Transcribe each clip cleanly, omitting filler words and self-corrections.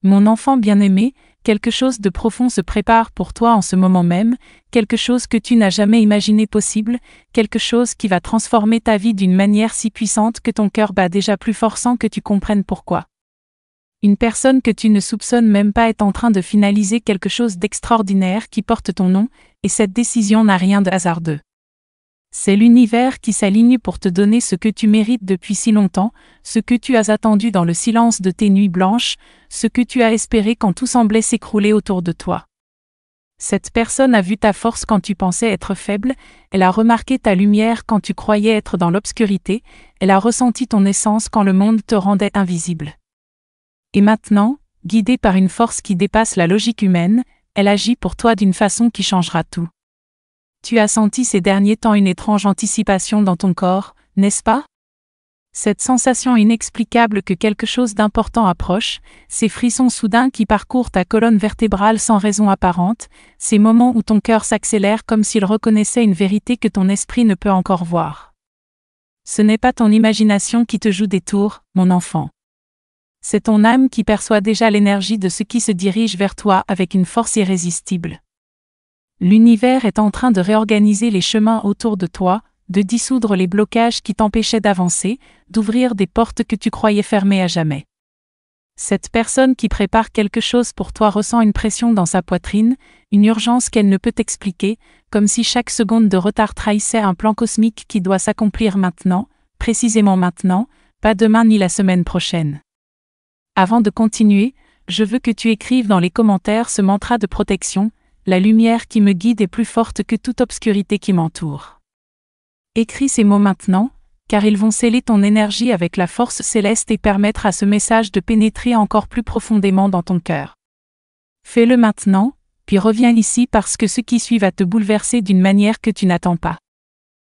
Mon enfant bien-aimé, quelque chose de profond se prépare pour toi en ce moment même, quelque chose que tu n'as jamais imaginé possible, quelque chose qui va transformer ta vie d'une manière si puissante que ton cœur bat déjà plus fort sans que tu comprennes pourquoi. Une personne que tu ne soupçonnes même pas est en train de finaliser quelque chose d'extraordinaire qui porte ton nom, et cette décision n'a rien de hasardeux. C'est l'univers qui s'aligne pour te donner ce que tu mérites depuis si longtemps, ce que tu as attendu dans le silence de tes nuits blanches, ce que tu as espéré quand tout semblait s'écrouler autour de toi. Cette personne a vu ta force quand tu pensais être faible, elle a remarqué ta lumière quand tu croyais être dans l'obscurité, elle a ressenti ton essence quand le monde te rendait invisible. Et maintenant, guidée par une force qui dépasse la logique humaine, elle agit pour toi d'une façon qui changera tout. Tu as senti ces derniers temps une étrange anticipation dans ton corps, n'est-ce pas? Cette sensation inexplicable que quelque chose d'important approche, ces frissons soudains qui parcourent ta colonne vertébrale sans raison apparente, ces moments où ton cœur s'accélère comme s'il reconnaissait une vérité que ton esprit ne peut encore voir. Ce n'est pas ton imagination qui te joue des tours, mon enfant. C'est ton âme qui perçoit déjà l'énergie de ce qui se dirige vers toi avec une force irrésistible. L'univers est en train de réorganiser les chemins autour de toi, de dissoudre les blocages qui t'empêchaient d'avancer, d'ouvrir des portes que tu croyais fermées à jamais. Cette personne qui prépare quelque chose pour toi ressent une pression dans sa poitrine, une urgence qu'elle ne peut expliquer, comme si chaque seconde de retard trahissait un plan cosmique qui doit s'accomplir maintenant, précisément maintenant, pas demain ni la semaine prochaine. Avant de continuer, je veux que tu écrives dans les commentaires ce mantra de protection: la lumière qui me guide est plus forte que toute obscurité qui m'entoure. Écris ces mots maintenant, car ils vont sceller ton énergie avec la force céleste et permettre à ce message de pénétrer encore plus profondément dans ton cœur. Fais-le maintenant, puis reviens ici parce que ce qui suit va te bouleverser d'une manière que tu n'attends pas.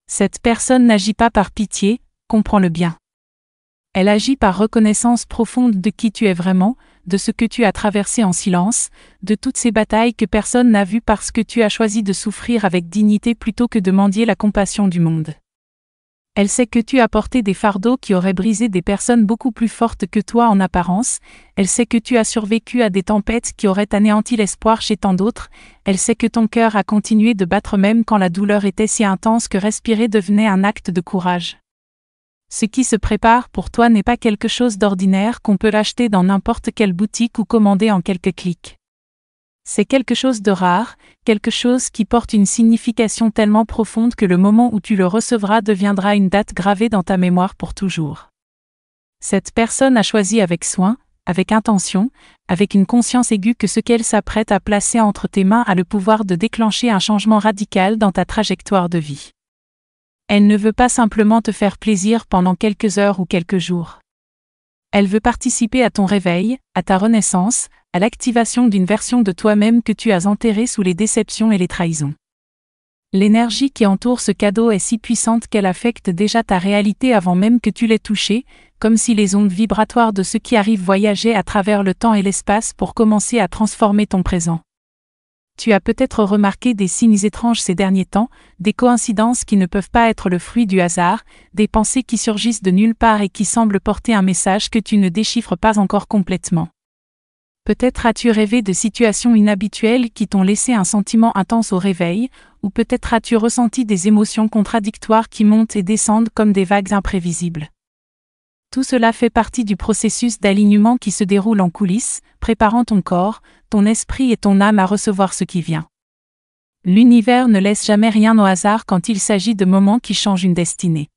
Cette personne n'agit pas par pitié, comprends-le bien. Elle agit par reconnaissance profonde de qui tu es vraiment, de ce que tu as traversé en silence, de toutes ces batailles que personne n'a vues parce que tu as choisi de souffrir avec dignité plutôt que de mendier la compassion du monde. Elle sait que tu as porté des fardeaux qui auraient brisé des personnes beaucoup plus fortes que toi en apparence, elle sait que tu as survécu à des tempêtes qui auraient anéanti l'espoir chez tant d'autres, elle sait que ton cœur a continué de battre même quand la douleur était si intense que respirer devenait un acte de courage. Ce qui se prépare pour toi n'est pas quelque chose d'ordinaire qu'on peut acheter dans n'importe quelle boutique ou commander en quelques clics. C'est quelque chose de rare, quelque chose qui porte une signification tellement profonde que le moment où tu le recevras deviendra une date gravée dans ta mémoire pour toujours. Cette personne a choisi avec soin, avec intention, avec une conscience aiguë que ce qu'elle s'apprête à placer entre tes mains a le pouvoir de déclencher un changement radical dans ta trajectoire de vie. Elle ne veut pas simplement te faire plaisir pendant quelques heures ou quelques jours. Elle veut participer à ton réveil, à ta renaissance, à l'activation d'une version de toi-même que tu as enterrée sous les déceptions et les trahisons. L'énergie qui entoure ce cadeau est si puissante qu'elle affecte déjà ta réalité avant même que tu l'aies touchée, comme si les ondes vibratoires de ce qui arrive voyageaient à travers le temps et l'espace pour commencer à transformer ton présent. Tu as peut-être remarqué des signes étranges ces derniers temps, des coïncidences qui ne peuvent pas être le fruit du hasard, des pensées qui surgissent de nulle part et qui semblent porter un message que tu ne déchiffres pas encore complètement. Peut-être as-tu rêvé de situations inhabituelles qui t'ont laissé un sentiment intense au réveil, ou peut-être as-tu ressenti des émotions contradictoires qui montent et descendent comme des vagues imprévisibles. Tout cela fait partie du processus d'alignement qui se déroule en coulisses, préparant ton corps, ton esprit et ton âme à recevoir ce qui vient. L'univers ne laisse jamais rien au hasard quand il s'agit de moments qui changent une destinée.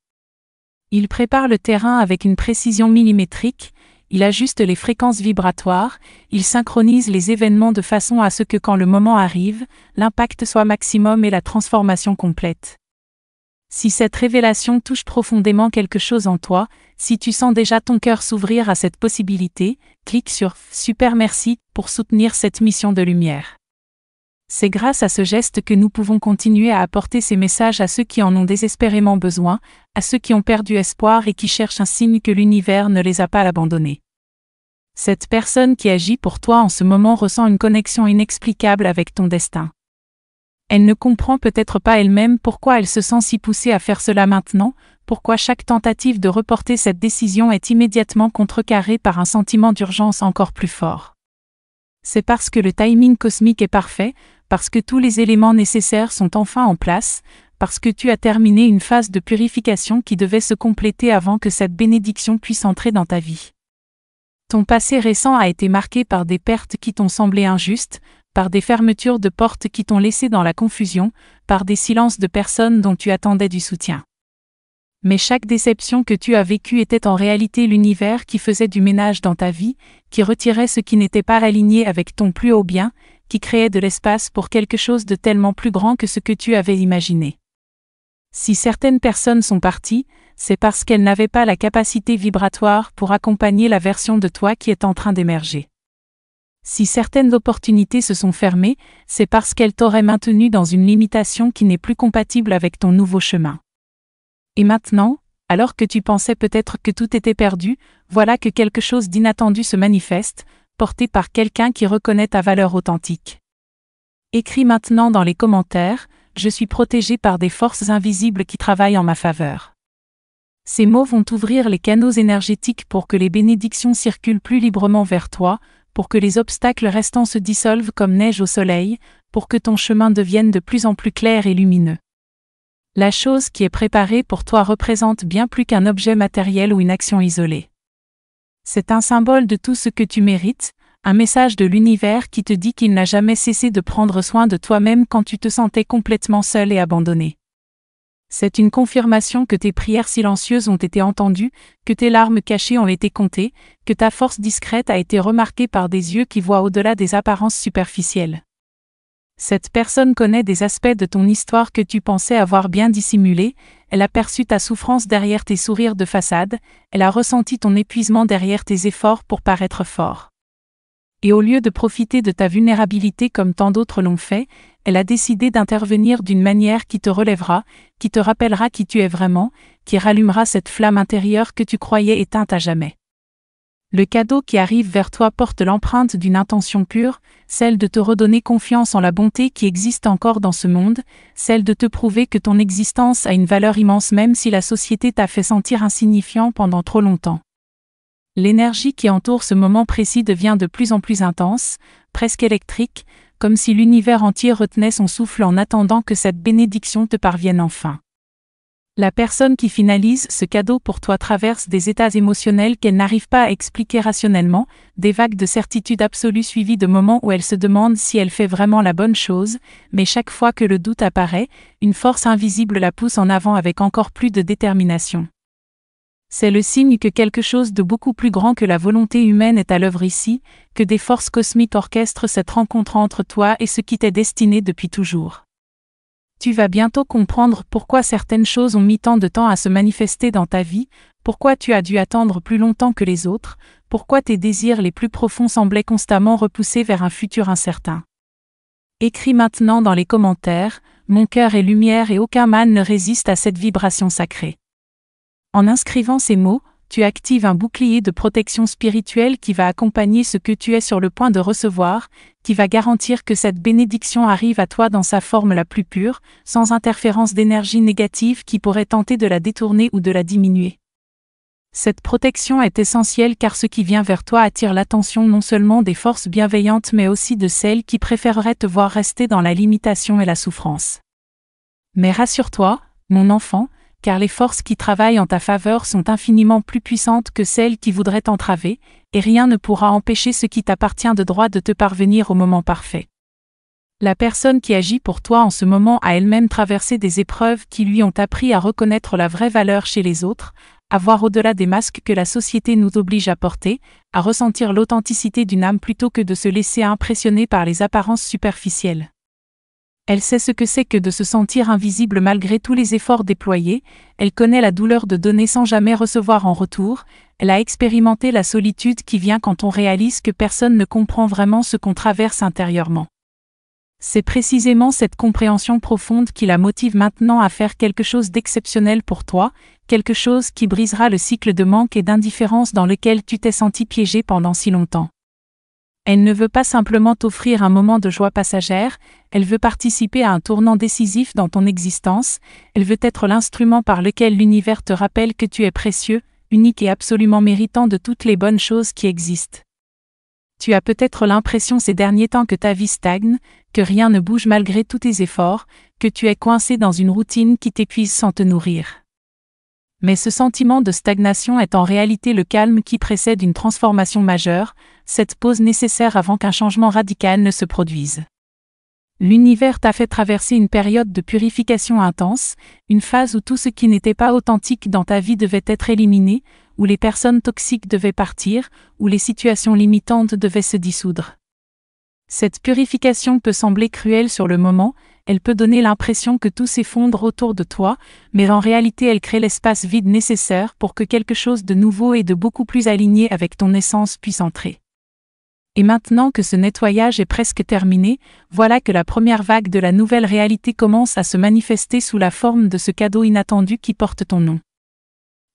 Il prépare le terrain avec une précision millimétrique, il ajuste les fréquences vibratoires, il synchronise les événements de façon à ce que quand le moment arrive, l'impact soit maximum et la transformation complète. Si cette révélation touche profondément quelque chose en toi, si tu sens déjà ton cœur s'ouvrir à cette possibilité, clique sur « Super merci » pour soutenir cette mission de lumière. C'est grâce à ce geste que nous pouvons continuer à apporter ces messages à ceux qui en ont désespérément besoin, à ceux qui ont perdu espoir et qui cherchent un signe que l'univers ne les a pas abandonnés. Cette personne qui agit pour toi en ce moment ressent une connexion inexplicable avec ton destin. Elle ne comprend peut-être pas elle-même pourquoi elle se sent si poussée à faire cela maintenant, pourquoi chaque tentative de reporter cette décision est immédiatement contrecarrée par un sentiment d'urgence encore plus fort. C'est parce que le timing cosmique est parfait, parce que tous les éléments nécessaires sont enfin en place, parce que tu as terminé une phase de purification qui devait se compléter avant que cette bénédiction puisse entrer dans ta vie. Ton passé récent a été marqué par des pertes qui t'ont semblé injustes, par des fermetures de portes qui t'ont laissé dans la confusion, par des silences de personnes dont tu attendais du soutien. Mais chaque déception que tu as vécue était en réalité l'univers qui faisait du ménage dans ta vie, qui retirait ce qui n'était pas aligné avec ton plus haut bien, qui créait de l'espace pour quelque chose de tellement plus grand que ce que tu avais imaginé. Si certaines personnes sont parties, c'est parce qu'elles n'avaient pas la capacité vibratoire pour accompagner la version de toi qui est en train d'émerger. Si certaines opportunités se sont fermées, c'est parce qu'elles t'auraient maintenu dans une limitation qui n'est plus compatible avec ton nouveau chemin. Et maintenant, alors que tu pensais peut-être que tout était perdu, voilà que quelque chose d'inattendu se manifeste, porté par quelqu'un qui reconnaît ta valeur authentique. Écris maintenant dans les commentaires « Je suis protégé par des forces invisibles qui travaillent en ma faveur ». Ces mots vont ouvrir les canaux énergétiques pour que les bénédictions circulent plus librement vers toi, pour que les obstacles restants se dissolvent comme neige au soleil, pour que ton chemin devienne de plus en plus clair et lumineux. La chose qui est préparée pour toi représente bien plus qu'un objet matériel ou une action isolée. C'est un symbole de tout ce que tu mérites, un message de l'univers qui te dit qu'il n'a jamais cessé de prendre soin de toi-même quand tu te sentais complètement seul et abandonné. C'est une confirmation que tes prières silencieuses ont été entendues, que tes larmes cachées ont été comptées, que ta force discrète a été remarquée par des yeux qui voient au-delà des apparences superficielles. Cette personne connaît des aspects de ton histoire que tu pensais avoir bien dissimulés, elle a perçu ta souffrance derrière tes sourires de façade, elle a ressenti ton épuisement derrière tes efforts pour paraître fort. Et au lieu de profiter de ta vulnérabilité comme tant d'autres l'ont fait, elle a décidé d'intervenir d'une manière qui te relèvera, qui te rappellera qui tu es vraiment, qui rallumera cette flamme intérieure que tu croyais éteinte à jamais. Le cadeau qui arrive vers toi porte l'empreinte d'une intention pure, celle de te redonner confiance en la bonté qui existe encore dans ce monde, celle de te prouver que ton existence a une valeur immense même si la société t'a fait sentir insignifiant pendant trop longtemps. L'énergie qui entoure ce moment précis devient de plus en plus intense, presque électrique, comme si l'univers entier retenait son souffle en attendant que cette bénédiction te parvienne enfin. La personne qui finalise ce cadeau pour toi traverse des états émotionnels qu'elle n'arrive pas à expliquer rationnellement, des vagues de certitude absolue suivies de moments où elle se demande si elle fait vraiment la bonne chose, mais chaque fois que le doute apparaît, une force invisible la pousse en avant avec encore plus de détermination. C'est le signe que quelque chose de beaucoup plus grand que la volonté humaine est à l'œuvre ici, que des forces cosmiques orchestrent cette rencontre entre toi et ce qui t'est destiné depuis toujours. Tu vas bientôt comprendre pourquoi certaines choses ont mis tant de temps à se manifester dans ta vie, pourquoi tu as dû attendre plus longtemps que les autres, pourquoi tes désirs les plus profonds semblaient constamment repoussés vers un futur incertain. Écris maintenant dans les commentaires « Mon cœur est lumière et aucun mal ne résiste à cette vibration sacrée ». En inscrivant ces mots, tu actives un bouclier de protection spirituelle qui va accompagner ce que tu es sur le point de recevoir, qui va garantir que cette bénédiction arrive à toi dans sa forme la plus pure, sans interférence d'énergie négative qui pourrait tenter de la détourner ou de la diminuer. Cette protection est essentielle car ce qui vient vers toi attire l'attention non seulement des forces bienveillantes mais aussi de celles qui préféreraient te voir rester dans la limitation et la souffrance. Mais rassure-toi, mon enfant, car les forces qui travaillent en ta faveur sont infiniment plus puissantes que celles qui voudraient t'entraver, et rien ne pourra empêcher ce qui t'appartient de droit de te parvenir au moment parfait. La personne qui agit pour toi en ce moment a elle-même traversé des épreuves qui lui ont appris à reconnaître la vraie valeur chez les autres, à voir au-delà des masques que la société nous oblige à porter, à ressentir l'authenticité d'une âme plutôt que de se laisser impressionner par les apparences superficielles. Elle sait ce que c'est que de se sentir invisible malgré tous les efforts déployés, elle connaît la douleur de donner sans jamais recevoir en retour, elle a expérimenté la solitude qui vient quand on réalise que personne ne comprend vraiment ce qu'on traverse intérieurement. C'est précisément cette compréhension profonde qui la motive maintenant à faire quelque chose d'exceptionnel pour toi, quelque chose qui brisera le cycle de manque et d'indifférence dans lequel tu t'es senti piégé pendant si longtemps. Elle ne veut pas simplement t'offrir un moment de joie passagère, elle veut participer à un tournant décisif dans ton existence, elle veut être l'instrument par lequel l'univers te rappelle que tu es précieux, unique et absolument méritant de toutes les bonnes choses qui existent. Tu as peut-être l'impression ces derniers temps que ta vie stagne, que rien ne bouge malgré tous tes efforts, que tu es coincé dans une routine qui t'épuise sans te nourrir. Mais ce sentiment de stagnation est en réalité le calme qui précède une transformation majeure, cette pause nécessaire avant qu'un changement radical ne se produise. L'univers t'a fait traverser une période de purification intense, une phase où tout ce qui n'était pas authentique dans ta vie devait être éliminé, où les personnes toxiques devaient partir, où les situations limitantes devaient se dissoudre. Cette purification peut sembler cruelle sur le moment, elle peut donner l'impression que tout s'effondre autour de toi, mais en réalité elle crée l'espace vide nécessaire pour que quelque chose de nouveau et de beaucoup plus aligné avec ton essence puisse entrer. Et maintenant que ce nettoyage est presque terminé, voilà que la première vague de la nouvelle réalité commence à se manifester sous la forme de ce cadeau inattendu qui porte ton nom.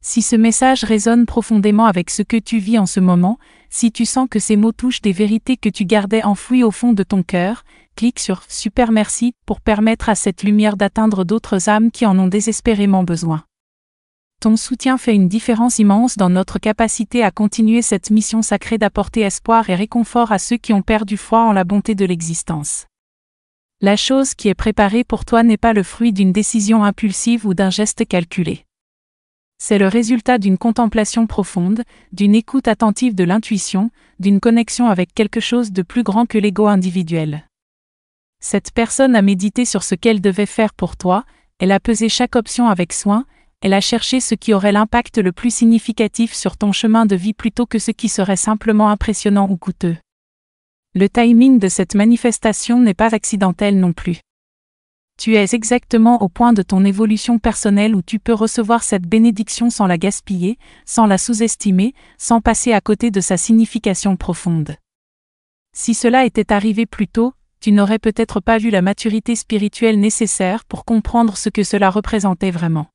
Si ce message résonne profondément avec ce que tu vis en ce moment, si tu sens que ces mots touchent des vérités que tu gardais enfouies au fond de ton cœur, clique sur « Super merci » pour permettre à cette lumière d'atteindre d'autres âmes qui en ont désespérément besoin. Ton soutien fait une différence immense dans notre capacité à continuer cette mission sacrée d'apporter espoir et réconfort à ceux qui ont perdu foi en la bonté de l'existence. La chose qui est préparée pour toi n'est pas le fruit d'une décision impulsive ou d'un geste calculé. C'est le résultat d'une contemplation profonde, d'une écoute attentive de l'intuition, d'une connexion avec quelque chose de plus grand que l'ego individuel. Cette personne a médité sur ce qu'elle devait faire pour toi, elle a pesé chaque option avec soin, elle a cherché ce qui aurait l'impact le plus significatif sur ton chemin de vie plutôt que ce qui serait simplement impressionnant ou coûteux. Le timing de cette manifestation n'est pas accidentel non plus. Tu es exactement au point de ton évolution personnelle où tu peux recevoir cette bénédiction sans la gaspiller, sans la sous-estimer, sans passer à côté de sa signification profonde. Si cela était arrivé plus tôt, tu n'aurais peut-être pas vu la maturité spirituelle nécessaire pour comprendre ce que cela représentait vraiment.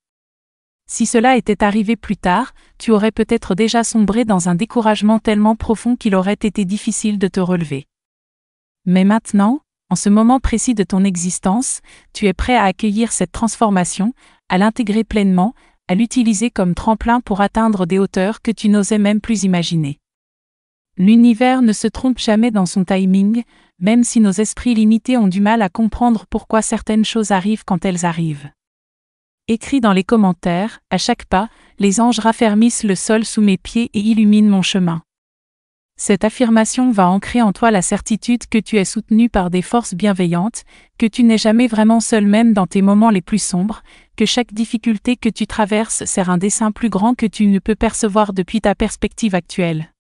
Si cela était arrivé plus tard, tu aurais peut-être déjà sombré dans un découragement tellement profond qu'il aurait été difficile de te relever. Mais maintenant, en ce moment précis de ton existence, tu es prêt à accueillir cette transformation, à l'intégrer pleinement, à l'utiliser comme tremplin pour atteindre des hauteurs que tu n'osais même plus imaginer. L'univers ne se trompe jamais dans son timing, même si nos esprits limités ont du mal à comprendre pourquoi certaines choses arrivent quand elles arrivent. Écris dans les commentaires, à chaque pas, les anges raffermissent le sol sous mes pieds et illuminent mon chemin. Cette affirmation va ancrer en toi la certitude que tu es soutenu par des forces bienveillantes, que tu n'es jamais vraiment seul même dans tes moments les plus sombres, que chaque difficulté que tu traverses sert un dessein plus grand que tu ne peux percevoir depuis ta perspective actuelle.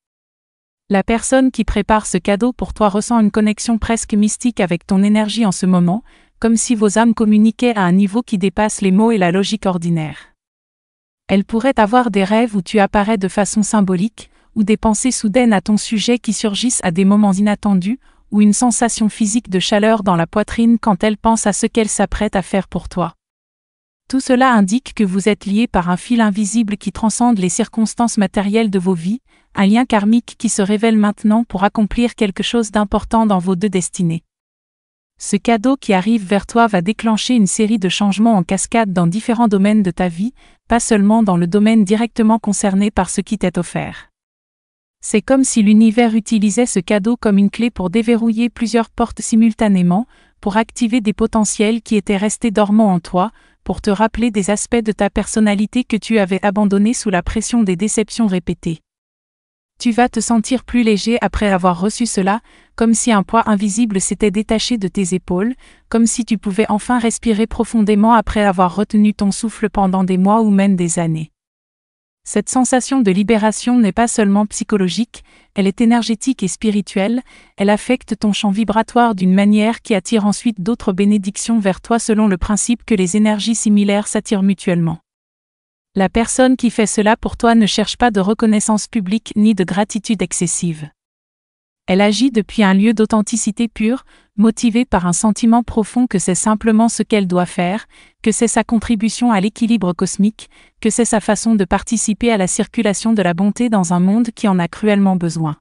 La personne qui prépare ce cadeau pour toi ressent une connexion presque mystique avec ton énergie en ce moment, comme si vos âmes communiquaient à un niveau qui dépasse les mots et la logique ordinaire. Elle pourrait avoir des rêves où tu apparais de façon symbolique, ou des pensées soudaines à ton sujet qui surgissent à des moments inattendus, ou une sensation physique de chaleur dans la poitrine quand elle pense à ce qu'elle s'apprête à faire pour toi. Tout cela indique que vous êtes liés par un fil invisible qui transcende les circonstances matérielles de vos vies, un lien karmique qui se révèle maintenant pour accomplir quelque chose d'important dans vos deux destinées. Ce cadeau qui arrive vers toi va déclencher une série de changements en cascade dans différents domaines de ta vie, pas seulement dans le domaine directement concerné par ce qui t'est offert. C'est comme si l'univers utilisait ce cadeau comme une clé pour déverrouiller plusieurs portes simultanément, pour activer des potentiels qui étaient restés dormants en toi, pour te rappeler des aspects de ta personnalité que tu avais abandonnés sous la pression des déceptions répétées. Tu vas te sentir plus léger après avoir reçu cela, comme si un poids invisible s'était détaché de tes épaules, comme si tu pouvais enfin respirer profondément après avoir retenu ton souffle pendant des mois ou même des années. Cette sensation de libération n'est pas seulement psychologique, elle est énergétique et spirituelle, elle affecte ton champ vibratoire d'une manière qui attire ensuite d'autres bénédictions vers toi selon le principe que les énergies similaires s'attirent mutuellement. La personne qui fait cela pour toi ne cherche pas de reconnaissance publique ni de gratitude excessive. Elle agit depuis un lieu d'authenticité pure, motivée par un sentiment profond que c'est simplement ce qu'elle doit faire, que c'est sa contribution à l'équilibre cosmique, que c'est sa façon de participer à la circulation de la bonté dans un monde qui en a cruellement besoin.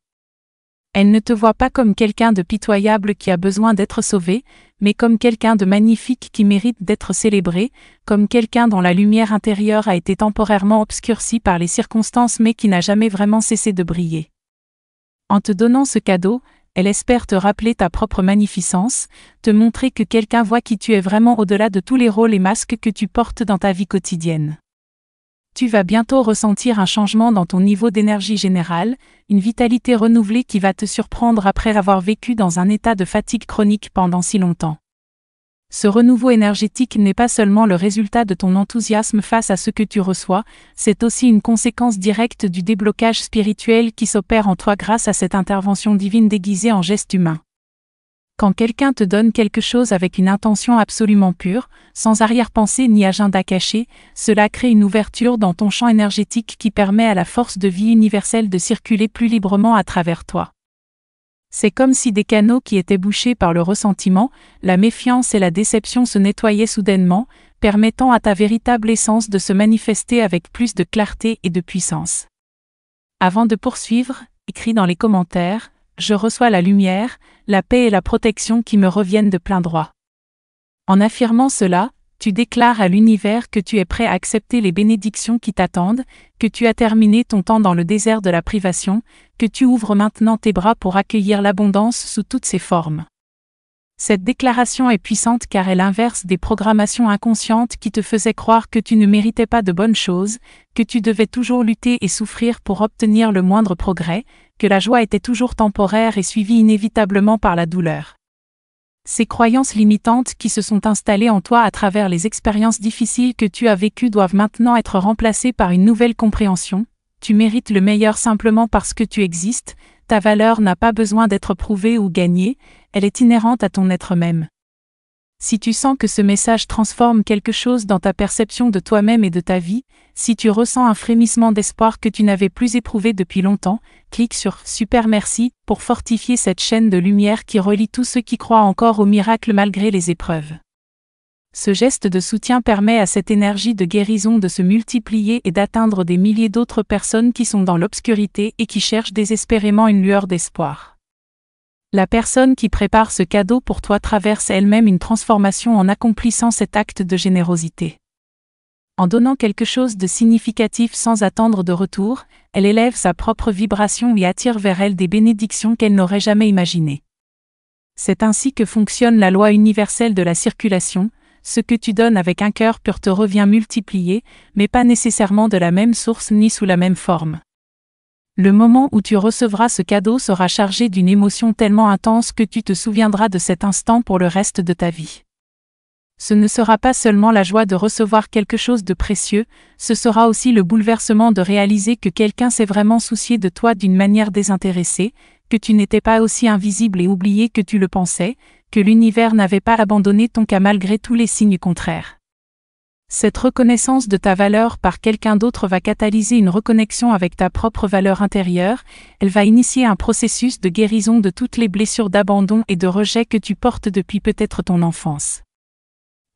Elle ne te voit pas comme quelqu'un de pitoyable qui a besoin d'être sauvé, mais comme quelqu'un de magnifique qui mérite d'être célébré, comme quelqu'un dont la lumière intérieure a été temporairement obscurcie par les circonstances mais qui n'a jamais vraiment cessé de briller. En te donnant ce cadeau, elle espère te rappeler ta propre magnificence, te montrer que quelqu'un voit qui tu es vraiment au-delà de tous les rôles et masques que tu portes dans ta vie quotidienne. Tu vas bientôt ressentir un changement dans ton niveau d'énergie générale, une vitalité renouvelée qui va te surprendre après avoir vécu dans un état de fatigue chronique pendant si longtemps. Ce renouveau énergétique n'est pas seulement le résultat de ton enthousiasme face à ce que tu reçois, c'est aussi une conséquence directe du déblocage spirituel qui s'opère en toi grâce à cette intervention divine déguisée en geste humain. Quand quelqu'un te donne quelque chose avec une intention absolument pure, sans arrière-pensée ni agenda caché, cela crée une ouverture dans ton champ énergétique qui permet à la force de vie universelle de circuler plus librement à travers toi. C'est comme si des canaux qui étaient bouchés par le ressentiment, la méfiance et la déception se nettoyaient soudainement, permettant à ta véritable essence de se manifester avec plus de clarté et de puissance. Avant de poursuivre, écris dans les commentaires: je reçois la lumière, la paix et la protection qui me reviennent de plein droit. En affirmant cela, tu déclares à l'univers que tu es prêt à accepter les bénédictions qui t'attendent, que tu as terminé ton temps dans le désert de la privation, que tu ouvres maintenant tes bras pour accueillir l'abondance sous toutes ses formes. Cette déclaration est puissante car elle inverse des programmations inconscientes qui te faisaient croire que tu ne méritais pas de bonnes choses, que tu devais toujours lutter et souffrir pour obtenir le moindre progrès, que la joie était toujours temporaire et suivie inévitablement par la douleur. Ces croyances limitantes qui se sont installées en toi à travers les expériences difficiles que tu as vécues doivent maintenant être remplacées par une nouvelle compréhension. Tu mérites le meilleur simplement parce que tu existes, ta valeur n'a pas besoin d'être prouvée ou gagnée, elle est inhérente à ton être même. Si tu sens que ce message transforme quelque chose dans ta perception de toi-même et de ta vie, si tu ressens un frémissement d'espoir que tu n'avais plus éprouvé depuis longtemps, clique sur « Super merci » pour fortifier cette chaîne de lumière qui relie tous ceux qui croient encore au miracle malgré les épreuves. Ce geste de soutien permet à cette énergie de guérison de se multiplier et d'atteindre des milliers d'autres personnes qui sont dans l'obscurité et qui cherchent désespérément une lueur d'espoir. La personne qui prépare ce cadeau pour toi traverse elle-même une transformation en accomplissant cet acte de générosité. En donnant quelque chose de significatif sans attendre de retour, elle élève sa propre vibration et attire vers elle des bénédictions qu'elle n'aurait jamais imaginées. C'est ainsi que fonctionne la loi universelle de la circulation. Ce que tu donnes avec un cœur pur te revient multiplié, mais pas nécessairement de la même source ni sous la même forme. Le moment où tu recevras ce cadeau sera chargé d'une émotion tellement intense que tu te souviendras de cet instant pour le reste de ta vie. Ce ne sera pas seulement la joie de recevoir quelque chose de précieux, ce sera aussi le bouleversement de réaliser que quelqu'un s'est vraiment soucié de toi d'une manière désintéressée, que tu n'étais pas aussi invisible et oublié que tu le pensais, que l'univers n'avait pas abandonné ton cas malgré tous les signes contraires. Cette reconnaissance de ta valeur par quelqu'un d'autre va catalyser une reconnexion avec ta propre valeur intérieure, elle va initier un processus de guérison de toutes les blessures d'abandon et de rejet que tu portes depuis peut-être ton enfance.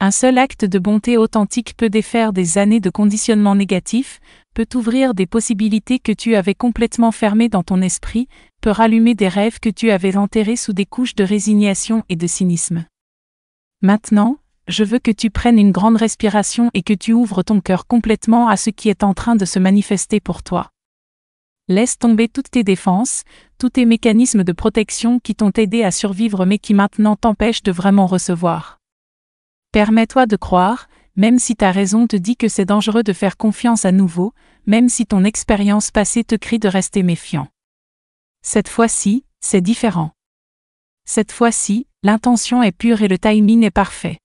Un seul acte de bonté authentique peut défaire des années de conditionnement négatif, peut ouvrir des possibilités que tu avais complètement fermées dans ton esprit, peut rallumer des rêves que tu avais enterrés sous des couches de résignation et de cynisme. Maintenant, je veux que tu prennes une grande respiration et que tu ouvres ton cœur complètement à ce qui est en train de se manifester pour toi. Laisse tomber toutes tes défenses, tous tes mécanismes de protection qui t'ont aidé à survivre mais qui maintenant t'empêchent de vraiment recevoir. Permets-toi de croire, même si ta raison te dit que c'est dangereux de faire confiance à nouveau, même si ton expérience passée te crie de rester méfiant. Cette fois-ci, c'est différent. Cette fois-ci, l'intention est pure et le timing est parfait.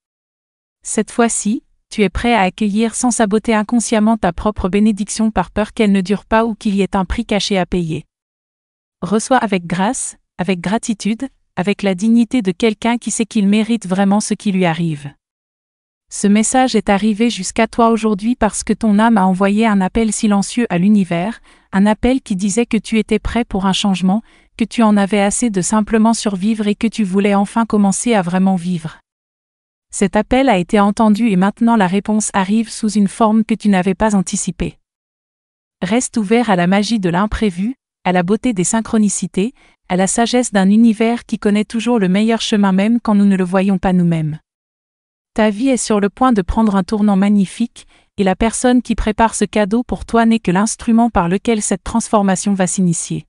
Cette fois-ci, tu es prêt à accueillir sans saboter inconsciemment ta propre bénédiction par peur qu'elle ne dure pas ou qu'il y ait un prix caché à payer. Reçois avec grâce, avec gratitude, avec la dignité de quelqu'un qui sait qu'il mérite vraiment ce qui lui arrive. Ce message est arrivé jusqu'à toi aujourd'hui parce que ton âme a envoyé un appel silencieux à l'univers, un appel qui disait que tu étais prêt pour un changement, que tu en avais assez de simplement survivre et que tu voulais enfin commencer à vraiment vivre. Cet appel a été entendu et maintenant la réponse arrive sous une forme que tu n'avais pas anticipée. Reste ouvert à la magie de l'imprévu, à la beauté des synchronicités, à la sagesse d'un univers qui connaît toujours le meilleur chemin même quand nous ne le voyons pas nous-mêmes. Ta vie est sur le point de prendre un tournant magnifique, et la personne qui prépare ce cadeau pour toi n'est que l'instrument par lequel cette transformation va s'initier.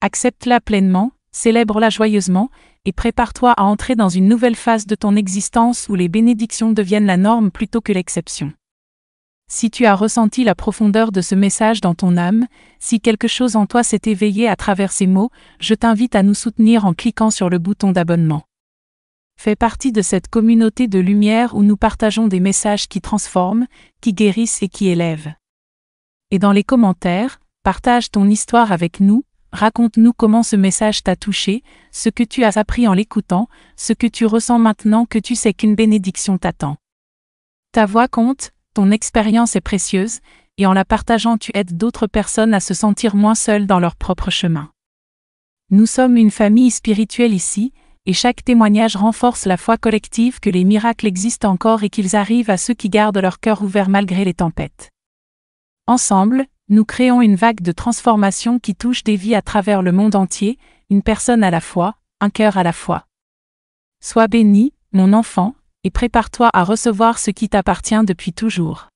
Accepte-la pleinement, célèbre-la joyeusement, et prépare-toi à entrer dans une nouvelle phase de ton existence où les bénédictions deviennent la norme plutôt que l'exception. Si tu as ressenti la profondeur de ce message dans ton âme, si quelque chose en toi s'est éveillé à travers ces mots, je t'invite à nous soutenir en cliquant sur le bouton d'abonnement. Fais partie de cette communauté de lumière où nous partageons des messages qui transforment, qui guérissent et qui élèvent. Et dans les commentaires, partage ton histoire avec nous, raconte-nous comment ce message t'a touché, ce que tu as appris en l'écoutant, ce que tu ressens maintenant que tu sais qu'une bénédiction t'attend. Ta voix compte, ton expérience est précieuse, et en la partageant tu aides d'autres personnes à se sentir moins seules dans leur propre chemin. Nous sommes une famille spirituelle ici, et chaque témoignage renforce la foi collective que les miracles existent encore et qu'ils arrivent à ceux qui gardent leur cœur ouvert malgré les tempêtes. Ensemble, nous créons une vague de transformation qui touche des vies à travers le monde entier, une personne à la fois, un cœur à la fois. Sois béni, mon enfant, et prépare-toi à recevoir ce qui t'appartient depuis toujours.